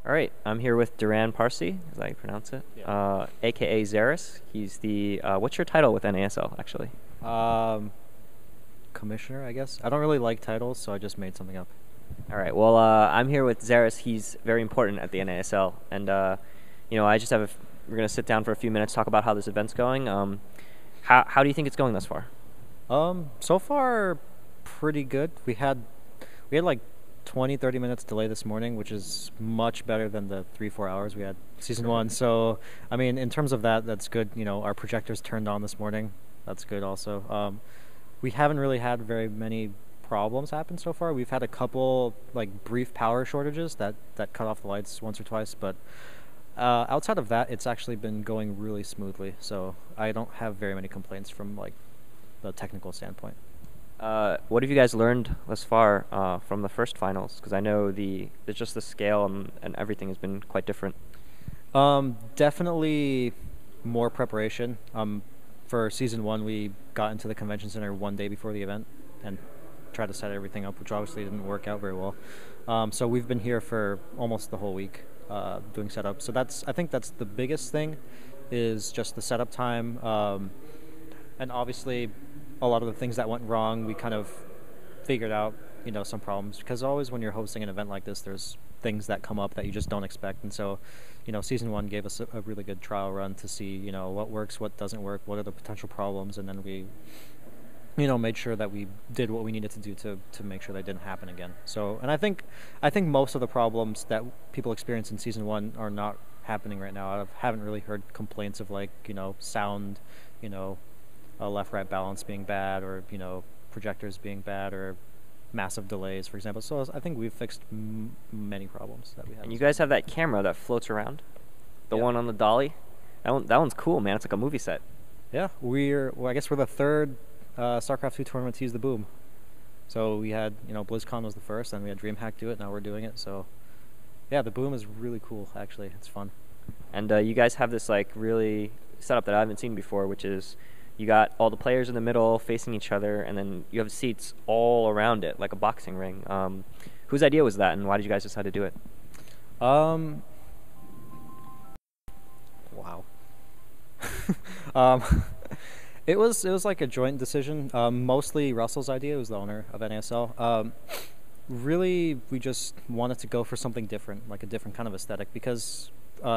All right, I'm here with Duran Parsi, is that how you pronounce it? Yeah. AKA Xeris. He's the what's your title with NASL actually? Um, Commissioner, I guess. I don't really like titles, so I just made something up. All right, well, I'm here with Xeris. He's very important at the NASL, and I just have we're gonna sit down for a few minutes, talk about how this event's going. How do you think it's going thus far? So far, pretty good. We had like 20, 30 minutes delay this morning, which is much better than the 3, 4 hours we had season one. So, I mean, in terms of that, that's good. Our projectors turned on this morning. That's good also. We haven't really had very many problems happen so far. We've had a couple like brief power shortages that cut off the lights once or twice, but outside of that, it's actually been going really smoothly. So I don't have very many complaints from like the technical standpoint. What have you guys learned thus far from the first finals? Because I know it's just the scale and everything has been quite different. Definitely more preparation. For season one, we got into the convention center one day before the event and tried to set everything up, which obviously didn't work out very well. So we've been here for almost the whole week doing setup. So I think that's the biggest thing, is just the setup time, and obviously a lot of the things that went wrong, we kind of figured out, some problems, because always when you're hosting an event like this, there's things that come up that you just don't expect. And so, season one gave us a really good trial run to see, what works, what doesn't work, what are the potential problems, and then we, made sure that we did what we needed to do to make sure that didn't happen again. So, and I think most of the problems that people experience in season one are not happening right now. I haven't really heard complaints of like, sound, a left-right balance being bad, or projectors being bad, or massive delays, for example. So I think we've fixed many problems that we have. And you guys have that camera that floats around, the Yeah. one on the dolly. That one's cool, man. It's like a movie set. Yeah, I guess we're the third StarCraft 2 tournament to use the boom. So we had, BlizzCon was the first, and we had DreamHack do it. Now we're doing it. So yeah, the boom is really cool. Actually, it's fun. And you guys have this like really setup that I haven't seen before, which is you got all the players in the middle facing each other, and then you have seats all around it like a boxing ring. Whose idea was that, and why did you guys decide to do it? Um, wow. um, it was like a joint decision. Mostly Russell's idea, who's the owner of NASL. Really, we just wanted to go for something different, like a different kind of aesthetic, because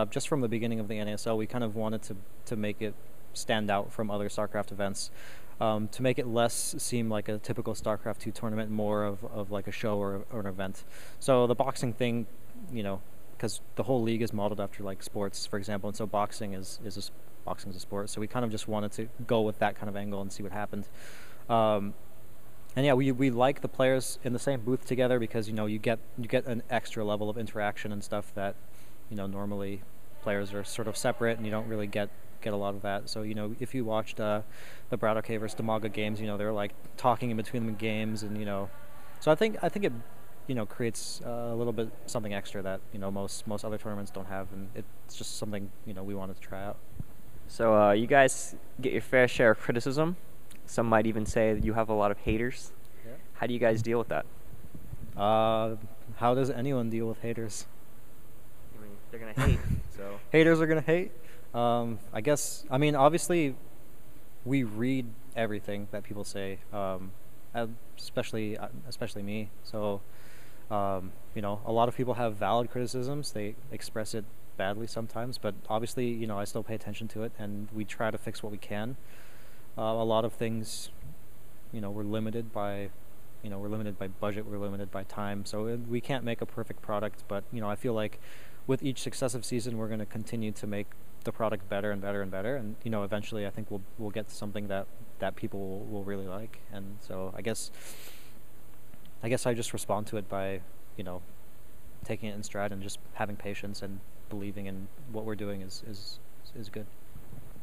just from the beginning of the NASL, we kind of wanted to make it stand out from other StarCraft events, to make it less seem like a typical StarCraft 2 tournament, more of like a show or an event. So the boxing thing, because the whole league is modeled after like sports, for example, and so boxing is a sport. So we kind of just wanted to go with that kind of angle and see what happened. And yeah, we like the players in the same booth together, because you get an extra level of interaction and stuff that normally players are sort of separate, and you don't really get a lot of that. So if you watched the Brad OK versus Damaga games, they're like talking in between the games, and so I think it creates a little bit something extra that most other tournaments don't have, and it's just something we wanted to try out. So you guys get your fair share of criticism. Some might even say that you have a lot of haters. Yeah. How do you guys deal with that? How does anyone deal with haters? I mean, they're gonna hate. So Haters are gonna hate. I guess. I mean, obviously, we read everything that people say, especially me. So, a lot of people have valid criticisms. They express it badly sometimes, but obviously, I still pay attention to it, and we try to fix what we can. A lot of things, we're limited by budget, we're limited by time, so we can't make a perfect product. But I feel like with each successive season, we're going to continue to make the product better and better and better, and eventually I think we'll get to something that people will really like. And so I guess I just respond to it by taking it in stride and just having patience and believing in what we're doing is good.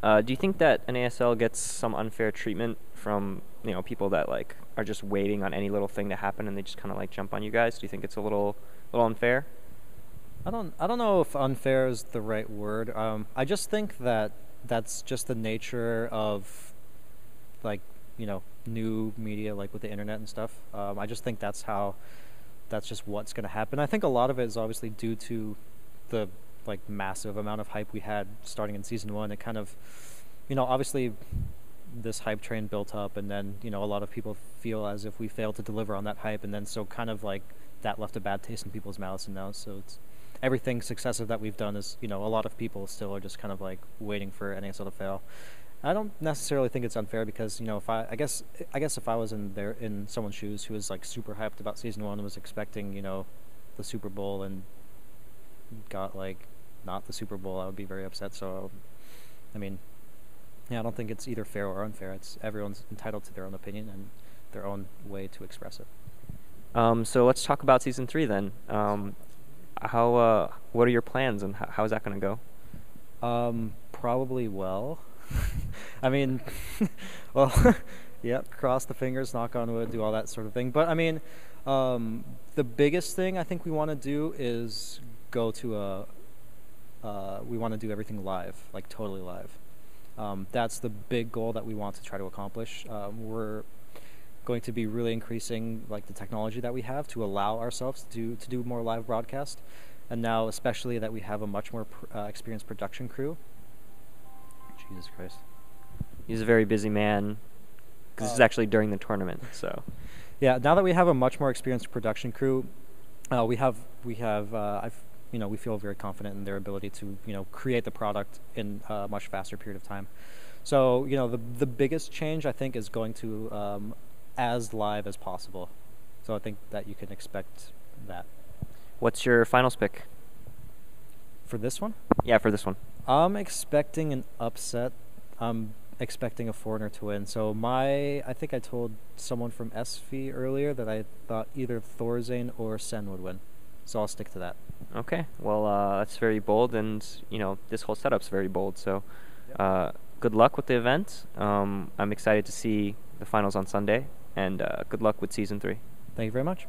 do you think that NASL gets some unfair treatment from people that like are just waiting on any little thing to happen and they just kind of like jump on you guys? Do you think it's a little unfair? I don't know if unfair is the right word. I just think that that's just the nature of like new media, like with the internet and stuff. I just think that's just what's going to happen. I think a lot of it is obviously due to the like massive amount of hype we had starting in season 1, it kind of, obviously this hype train built up, and then a lot of people feel as if we failed to deliver on that hype, and then so kind of like that left a bad taste in people's mouths, and now so it's everything successive that we've done is a lot of people still are just kind of like waiting for NASL to fail. I don't necessarily think it's unfair because if I guess if I was in someone's shoes who was like super hyped about season 1 and was expecting the Super Bowl and got like not the Super Bowl, I would be very upset. So I mean, yeah, I don't think it's either fair or unfair. It's everyone's entitled to their own opinion and their own way to express it. So let's talk about season 3 then. What are your plans and how is that going to go? Probably well. I mean, well, yeah, cross the fingers, knock on wood, do all that sort of thing. But I mean, the biggest thing I think we want to do is go to we want to do everything live, like totally live. That's the big goal that we want to try to accomplish. We're going to be really increasing like the technology that we have to allow ourselves to do more live broadcast, and now especially that we have a much more experienced production crew. Jesus Christ, he's a very busy man because this is actually during the tournament. So yeah, now that we have a much more experienced production crew, we feel very confident in their ability to create the product in a much faster period of time. So the biggest change I think is going to as live as possible. So I think that you can expect that. What's your finals pick for this one? Yeah, for this one. I'm expecting an upset. I'm expecting a foreigner to win. So I think I told someone from SV earlier that I thought either Thorzane or Sen would win. So I'll stick to that. Okay. Well, that's very bold, and this whole setup's very bold. So, good luck with the event. I'm excited to see the finals on Sunday, and good luck with season 3. Thank you very much.